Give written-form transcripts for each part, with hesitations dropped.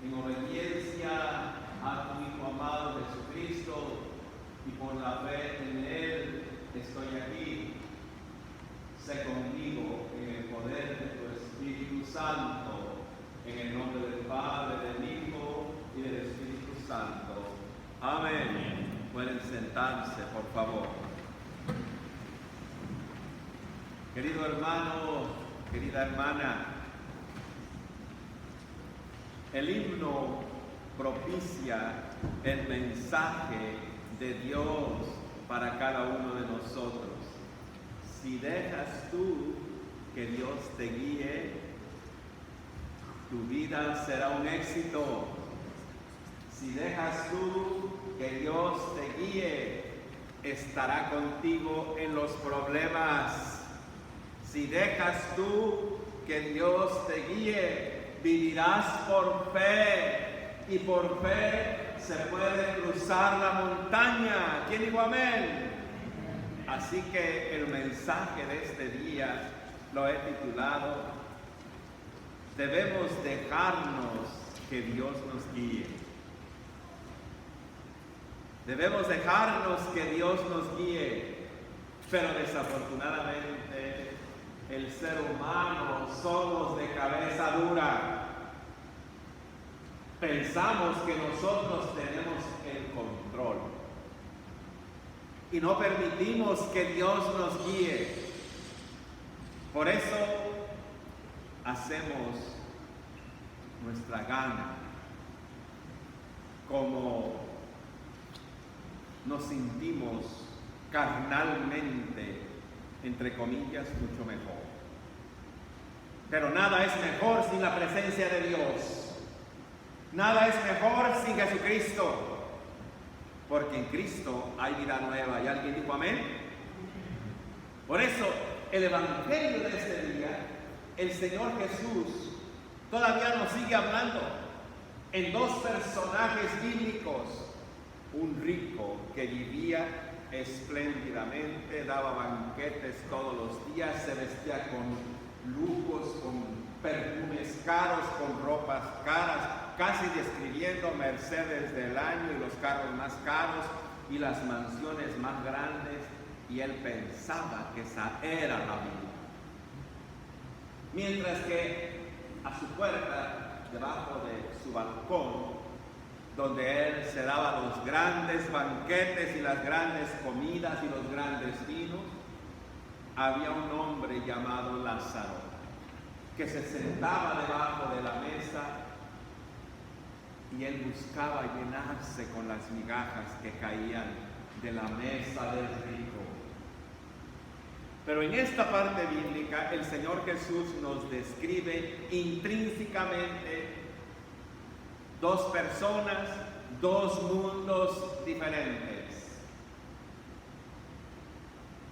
en obediencia a tu Hijo amado Jesucristo, y por la fe en Él estoy aquí. Sé conmigo en el poder de tu Espíritu Santo, en el nombre del Padre, del Hijo y del Espíritu Santo. Amén. Pueden sentarse, por favor. Querido hermano, querida hermana, el himno propicia el mensaje de Dios para cada uno de nosotros. Si dejas tú que Dios te guíe, tu vida será un éxito. Si dejas tú que Dios te guíe, estará contigo en los problemas. Si dejas tú que Dios te guíe, vivirás por fe, y por fe se puede cruzar la montaña. ¿Quién dijo amén? Así que el mensaje de este día lo he titulado: debemos dejarnos que Dios nos guíe. Debemos dejarnos que Dios nos guíe, pero desafortunadamente el ser humano somos de cabeza dura. Pensamos que nosotros tenemos el control y no permitimos que Dios nos guíe. Por eso hacemos nuestra gana, como nos sentimos carnalmente, entre comillas, mucho mejor. Pero nada es mejor sin la presencia de Dios. Nada es mejor sin Jesucristo, porque en Cristo hay vida nueva. ¿Y alguien dijo amén? Por eso, el Evangelio de este día, el Señor Jesús todavía nos sigue hablando en dos personajes bíblicos. Un rico que vivía espléndidamente, daba banquetes todos los días, se vestía con lujos, con perfumes caros, con ropas caras, casi describiendo Mercedes del año y los carros más caros y las mansiones más grandes, y él pensaba que esa era la vida. Mientras que a su puerta, debajo de su balcón, donde él se daba los grandes banquetes y las grandes comidas y los grandes vinos, había un hombre llamado Lázaro, que se sentaba debajo de la mesa y él buscaba llenarse con las migajas que caían de la mesa del rico. Pero en esta parte bíblica el Señor Jesús nos describe intrínsecamente dos personas, dos mundos diferentes.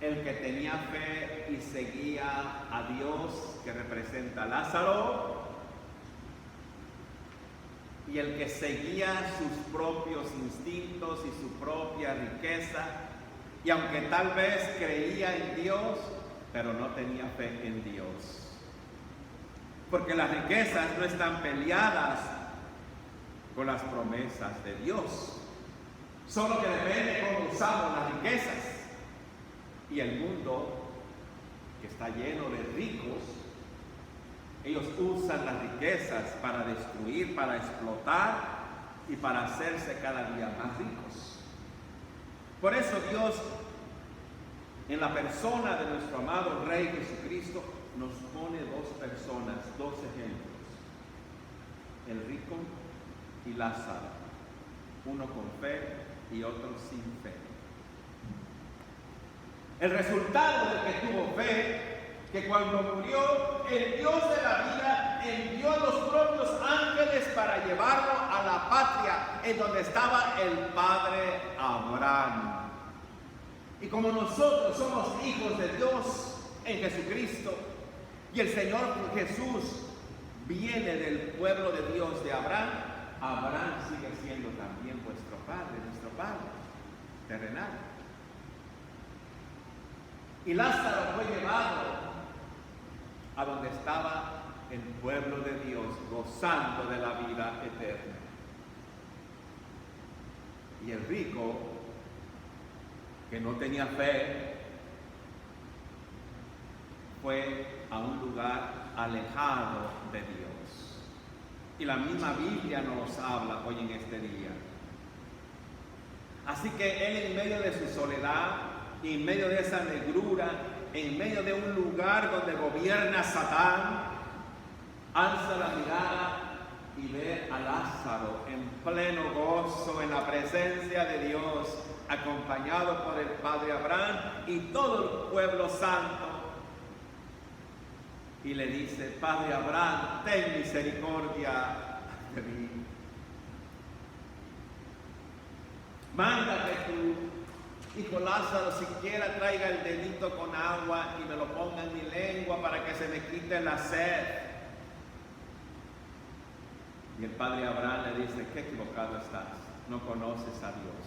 El que tenía fe y seguía a Dios, que representa a Lázaro, y el que seguía sus propios instintos y su propia riqueza, y aunque tal vez creía en Dios, pero no tenía fe en Dios. Porque las riquezas no están peleadas con las promesas de Dios. Solo que depende cómo usamos las riquezas. Y el mundo, que está lleno de ricos, ellos usan las riquezas para destruir, para explotar y para hacerse cada día más ricos. Por eso Dios, en la persona de nuestro amado Rey Jesucristo, nos pone dos personas, dos ejemplos: el rico y Lázaro, uno con fe y otro sin fe. El resultado del que tuvo fe, que cuando murió, el Dios de la vida envió a los propios ángeles para llevarlo a la patria en donde estaba el padre Abraham. Y como nosotros somos hijos de Dios en Jesucristo, y el Señor Jesús viene del pueblo de Dios de Abraham, Abraham sigue siendo también nuestro Padre terrenal. Y Lázaro fue llevado a donde estaba el pueblo de Dios gozando de la vida eterna. Y el rico, que no tenía fe, fue a un lugar alejado de Dios. Y la misma Biblia nos habla hoy en este día. Así que él, en medio de su soledad, en medio de esa negrura, en medio de un lugar donde gobierna Satán, alza la mirada y ve a Lázaro en pleno gozo en la presencia de Dios, acompañado por el Padre Abraham y todo el pueblo santo. Y le dice: Padre Abraham, ten misericordia de mí. Manda que tu hijo Lázaro siquiera traiga el dedito con agua y me lo ponga en mi lengua para que se me quite la sed. Y el Padre Abraham le dice: qué equivocado estás, no conoces a Dios.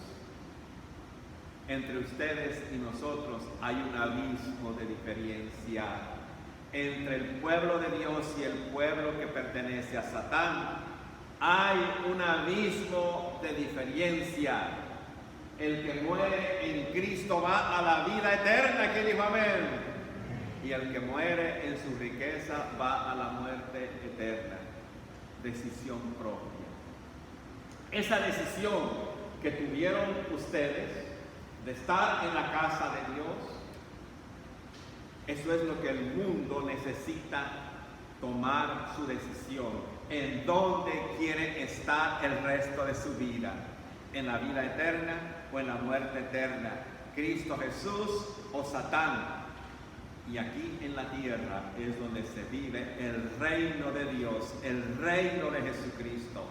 Entre ustedes y nosotros hay un abismo de diferencia. Entre el pueblo de Dios y el pueblo que pertenece a Satán hay un abismo de diferencia. El que muere en Cristo va a la vida eterna, que dijo amén. Y el que muere en su riqueza va a la muerte eterna. Decisión propia. Esa decisión que tuvieron ustedes de estar en la casa de Dios, eso es lo que el mundo necesita tomar su decisión. ¿En dónde quiere estar el resto de su vida? ¿En la vida eterna o en la muerte eterna? ¿Cristo Jesús o Satán? Y aquí en la tierra es donde se vive el reino de Dios, el reino de Jesucristo.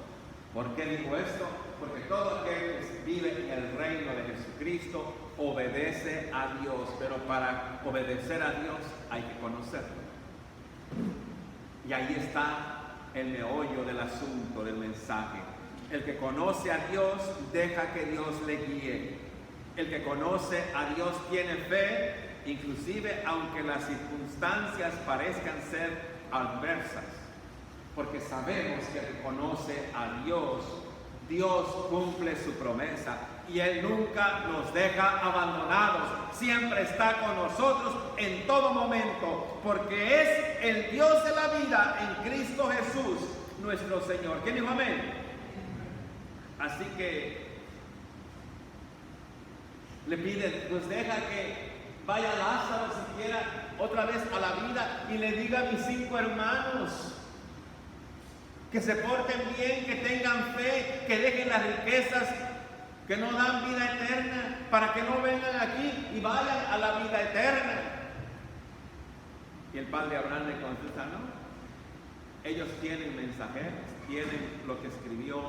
¿Por qué digo esto? Porque todo aquel que vive en el reino de Jesucristo obedece a Dios, pero para obedecer a Dios hay que conocerlo. Y ahí está el meollo del asunto, del mensaje. El que conoce a Dios deja que Dios le guíe. El que conoce a Dios tiene fe, inclusive aunque las circunstancias parezcan ser adversas, porque sabemos que el que conoce a Dios, Dios cumple su promesa y Él nunca nos deja abandonados, siempre está con nosotros en todo momento, porque es el Dios de la vida en Cristo Jesús, nuestro Señor. ¿Quién dijo amén? Así que le piden, pues deja que vaya Lázaro siquiera otra vez a la vida y le diga a mis 5 hermanos que se porten bien, que tengan fe, que dejen las riquezas que no dan vida eterna, para que no vengan aquí y vayan a la vida eterna. Y el Padre Abraham le contesta: no, ellos tienen mensajeros, tienen lo que escribió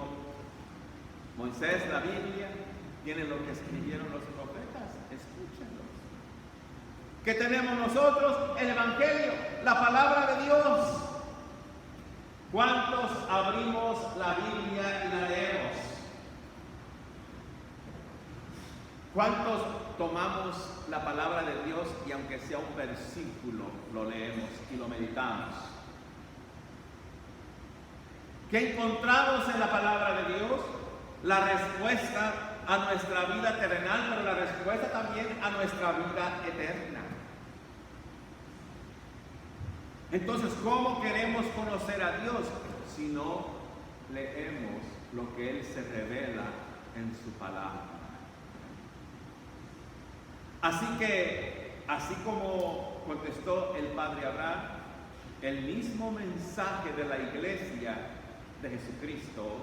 Moisés, la Biblia, tienen lo que escribieron los profetas, escúchenlos. ¿Qué tenemos nosotros? El Evangelio, la palabra de Dios. ¿Cuántos abrimos la Biblia y la leemos? ¿Cuántos tomamos la palabra de Dios y aunque sea un versículo lo leemos y lo meditamos? ¿Qué encontramos en la palabra de Dios? La respuesta a nuestra vida terrenal, pero la respuesta también a nuestra vida eterna. Entonces, ¿cómo queremos conocer a Dios si no leemos lo que Él se revela en su palabra? Así que, así como contestó el Padre Abraham, el mismo mensaje de la iglesia de Jesucristo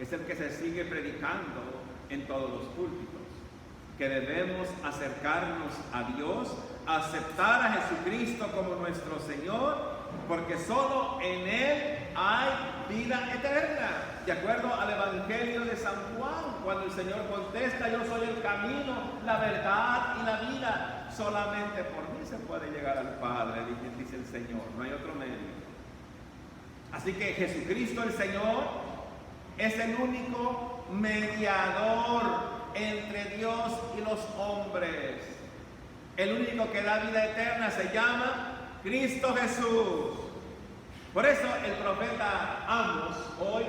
es el que se sigue predicando en todos los púlpitos, que debemos acercarnos a Dios, aceptar a Jesucristo como nuestro Señor, porque solo en Él hay vida eterna. De acuerdo al Evangelio de San Juan, cuando el Señor contesta: yo soy el camino, la verdad y la vida, solamente por mí se puede llegar al Padre, dice el Señor, no hay otro medio. Así que Jesucristo el Señor es el único mediador entre Dios y los hombres. El único que da vida eterna se llama Cristo Jesús. Por eso el profeta Amos hoy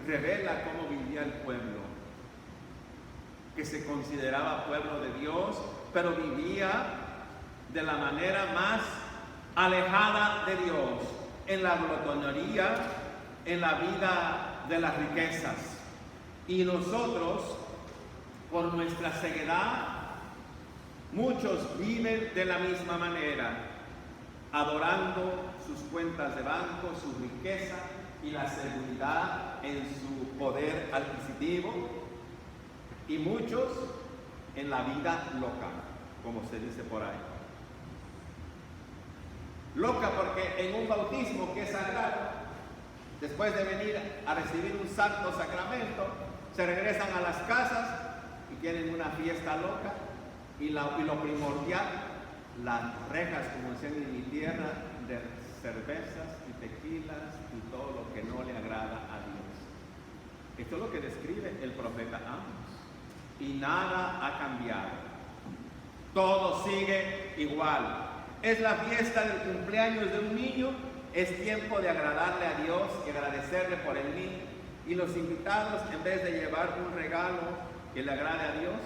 revela cómo vivía el pueblo, que se consideraba pueblo de Dios, pero vivía de la manera más alejada de Dios, en la glotonería, en la vida de las riquezas. Y nosotros, por nuestra ceguedad, muchos viven de la misma manera, adorando sus cuentas de banco, su riqueza y la seguridad en su poder adquisitivo, y muchos en la vida loca, como se dice por ahí. Loca porque en un bautismo que es sagrado, después de venir a recibir un santo sacramento, se regresan a las casas y quieren una fiesta loca, y lo primordial, las rejas, como decían en mi tierra, de cervezas y tequilas y todo lo que no le agrada a Dios. Esto es lo que describe el profeta Amos. Y nada ha cambiado. Todo sigue igual. Es la fiesta del cumpleaños de un niño. Es tiempo de agradarle a Dios y agradecerle por el niño. Y los invitados, en vez de llevar un regalo que le agrade a Dios,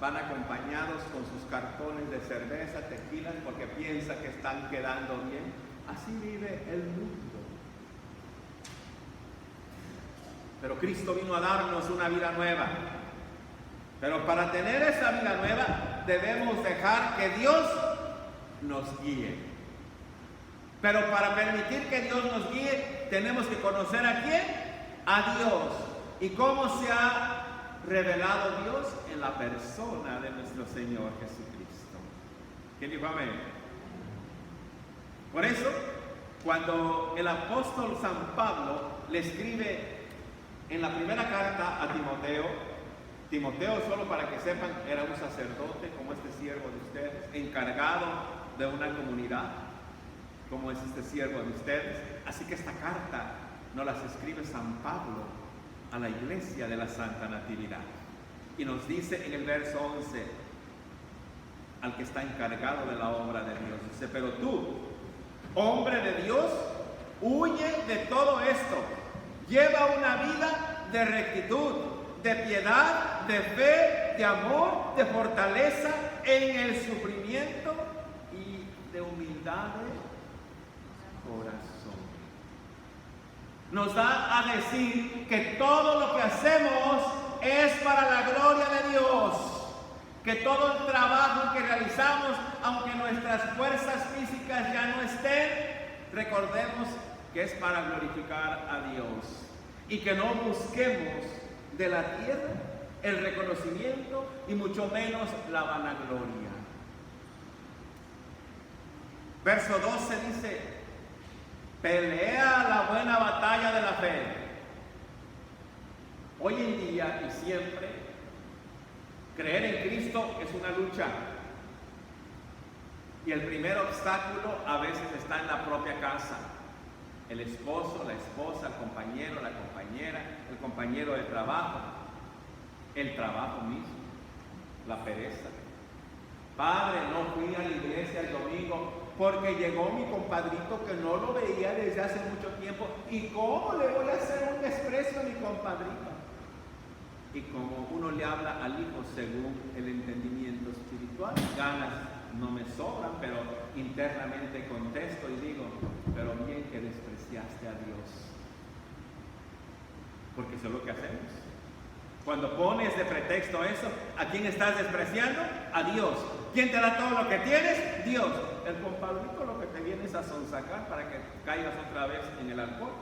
van acompañados con sus cartones de cerveza, tequila, porque piensan que están quedando bien. Así vive el mundo. Pero Cristo vino a darnos una vida nueva. Pero para tener esa vida nueva debemos dejar que Dios nos guíe. Pero para permitir que Dios nos guíe tenemos que conocer ¿a quién? A Dios. ¿Y cómo se ha revelado Dios? En la persona de nuestro Señor Jesucristo. ¿Quién dijo amén? Por eso, cuando el apóstol San Pablo le escribe en la primera carta a Timoteo, solo para que sepan, era un sacerdote como este siervo de ustedes, encargado de una comunidad como es este siervo de ustedes. Así que esta carta nos las escribe San Pablo a la iglesia de la Santa Natividad. Y nos dice en el verso 11, al que está encargado de la obra de Dios, dice: pero tú, hombre de Dios, huye de todo esto, lleva una vida de rectitud, de piedad, de fe, de amor, de fortaleza en el sufrimiento y de humildad de corazón. Nos da a decir que todo lo que hacemos es para la gloria de Dios, que todo el trabajo que realizamos, aunque nuestras fuerzas físicas ya no estén, recordemos que es para glorificar a Dios, y que no busquemos de la tierra el reconocimiento y mucho menos la vanagloria. Verso 12 dice: pelea la buena batalla de la fe. Hoy en día y siempre, creer en Cristo es una lucha. Y el primer obstáculo a veces está en la propia casa. El esposo, la esposa, el compañero, la compañera, el compañero de trabajo, el trabajo mismo, la pereza. Padre, no fui a la iglesia el domingo porque llegó mi compadrito que no lo veía desde hace mucho tiempo. ¿Y cómo le voy a hacer un desprecio a mi compadrito? Y como uno le habla al hijo según el entendimiento espiritual, ganas no me sobran, pero internamente contesto y digo: pero bien que despreciaste a Dios. Porque eso es lo que hacemos. Cuando pones de pretexto eso, ¿a quién estás despreciando? A Dios. ¿Quién te da todo lo que tienes? Dios. El compadrito lo que te viene es a sonsacar para que caigas otra vez en el alcohol.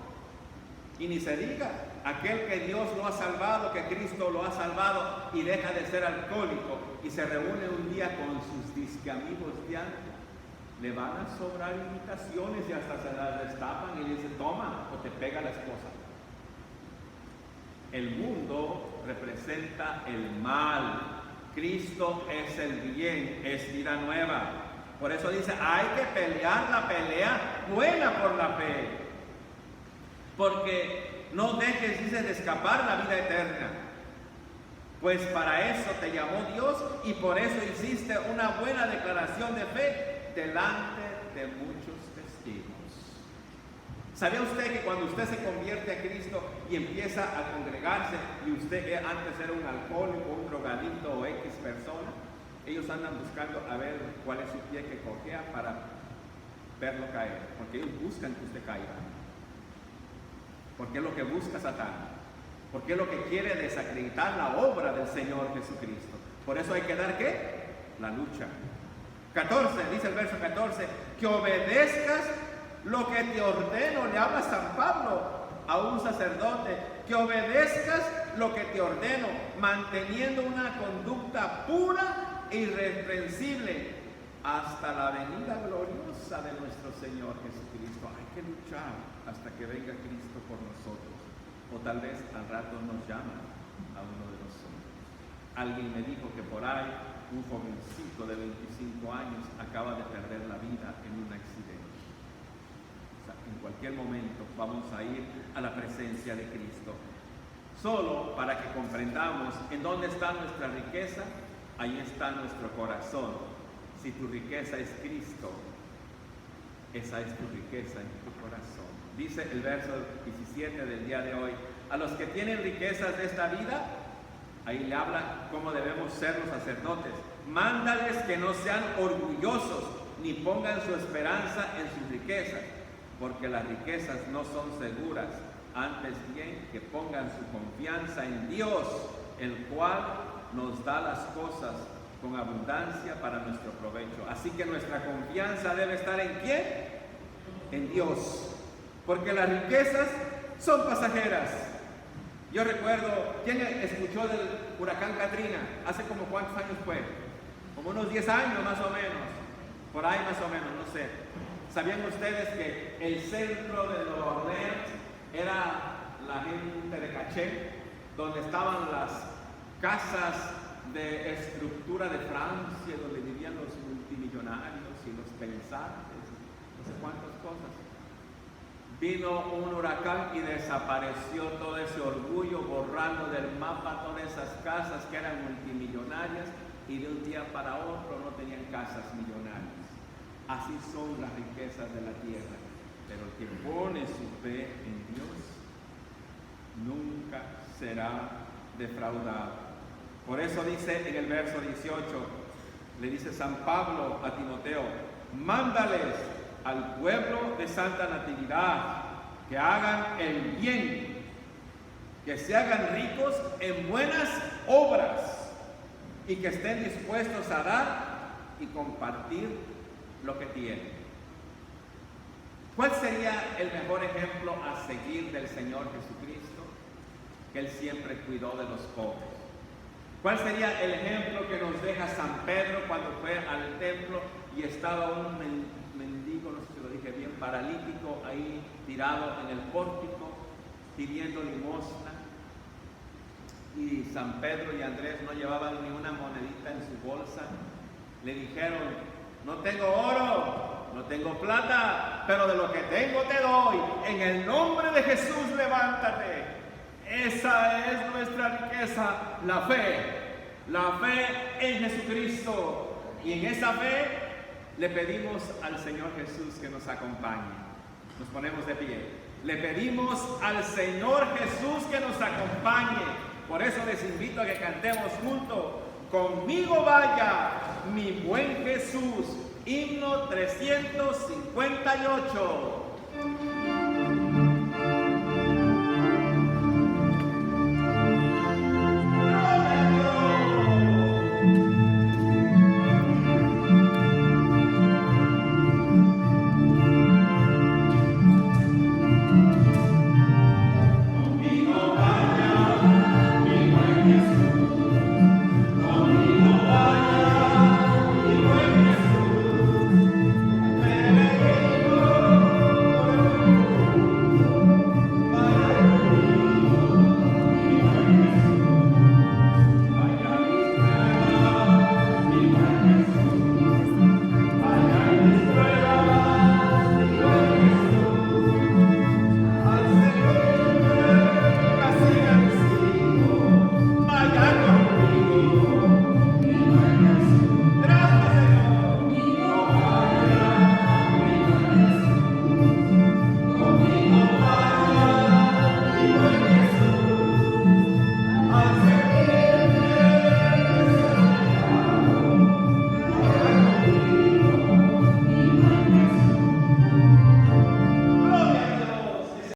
Y ni se diga, aquel que Dios lo ha salvado, que Cristo lo ha salvado y deja de ser alcohólico y se reúne un día con sus disque amigos de antes, le van a sobrar invitaciones y hasta se las destapan y le dicen: toma, o te pega la esposa. El mundo representa el mal, Cristo es el bien, es vida nueva. Por eso dice: hay que pelear la pelea buena por la fe, porque no dejes, dice, de escapar la vida eterna. Pues para eso te llamó Dios y por eso hiciste una buena declaración de fe delante de muchos testigos. ¿Sabía usted que cuando usted se convierte a Cristo y empieza a congregarse y usted antes era un alcohólico, un drogadicto o X persona, ellos andan buscando a ver cuál es su pie que cojea para verlo caer? Porque ellos buscan que usted caiga. Porque es lo que busca Satán. Porque es lo que quiere desacreditar la obra del Señor Jesucristo. Por eso hay que dar ¿qué? La lucha. 14, dice el verso 14, que obedezcas lo que te ordeno. Le habla San Pablo a un sacerdote, que obedezcas lo que te ordeno, manteniendo una conducta pura e irreprensible hasta la venida gloriosa de nuestro Señor Jesucristo. Hay que luchar hasta que venga Cristo por nosotros. O tal vez al rato nos llaman a uno de nosotros. Alguien me dijo que por ahí un jovencito de 25 años acaba de perder la vida en un accidente. O sea, en cualquier momento vamos a ir a la presencia de Cristo. Solo para que comprendamos en dónde está nuestra riqueza, ahí está nuestro corazón. Si tu riqueza es Cristo, esa es tu riqueza en tu corazón. Dice el verso 17 del día de hoy, a los que tienen riquezas de esta vida, ahí le habla cómo debemos ser los sacerdotes. Mándales que no sean orgullosos, ni pongan su esperanza en sus riquezas, porque las riquezas no son seguras. Antes bien, que pongan su confianza en Dios, el cual nos da las cosas con abundancia para nuestro provecho. Así que nuestra confianza debe estar ¿en quién? En Dios. Porque las riquezas son pasajeras. Yo recuerdo, ¿quién escuchó del huracán Katrina? ¿Hace como cuántos años fue? Como unos 10 años más o menos. Por ahí más o menos, no sé. ¿Sabían ustedes que el centro de Nueva Orleans era la gente de caché? Donde estaban las casas de estructura de Francia, donde vivían los multimillonarios y los pensantes, no sé cuántas cosas. Vino un huracán y desapareció todo ese orgullo, borrando del mapa todas esas casas que eran multimillonarias y de un día para otro no tenían casas millonarias. Así son las riquezas de la tierra, pero el que pone su fe en Dios nunca será defraudado. Por eso dice en el verso 18, le dice San Pablo a Timoteo, mándales al pueblo de Santa Natividad que hagan el bien, que se hagan ricos en buenas obras y que estén dispuestos a dar y compartir lo que tienen. ¿Cuál sería el mejor ejemplo a seguir del Señor Jesucristo? Que Él siempre cuidó de los pobres. ¿Cuál sería el ejemplo que nos deja San Pedro cuando fue al templo y estaba un mendigo, no sé si lo dije bien, paralítico ahí tirado en el pórtico pidiendo limosna? Y San Pedro y Andrés no llevaban ni una monedita en su bolsa. Le dijeron, no tengo oro, no tengo plata, pero de lo que tengo te doy. En el nombre de Jesús levántate. Esa es nuestra riqueza, la fe en Jesucristo. Y en esa fe le pedimos al Señor Jesús que nos acompañe. Nos ponemos de pie. Le pedimos al Señor Jesús que nos acompañe. Por eso les invito a que cantemos juntos. Conmigo vaya mi buen Jesús. Himno 358.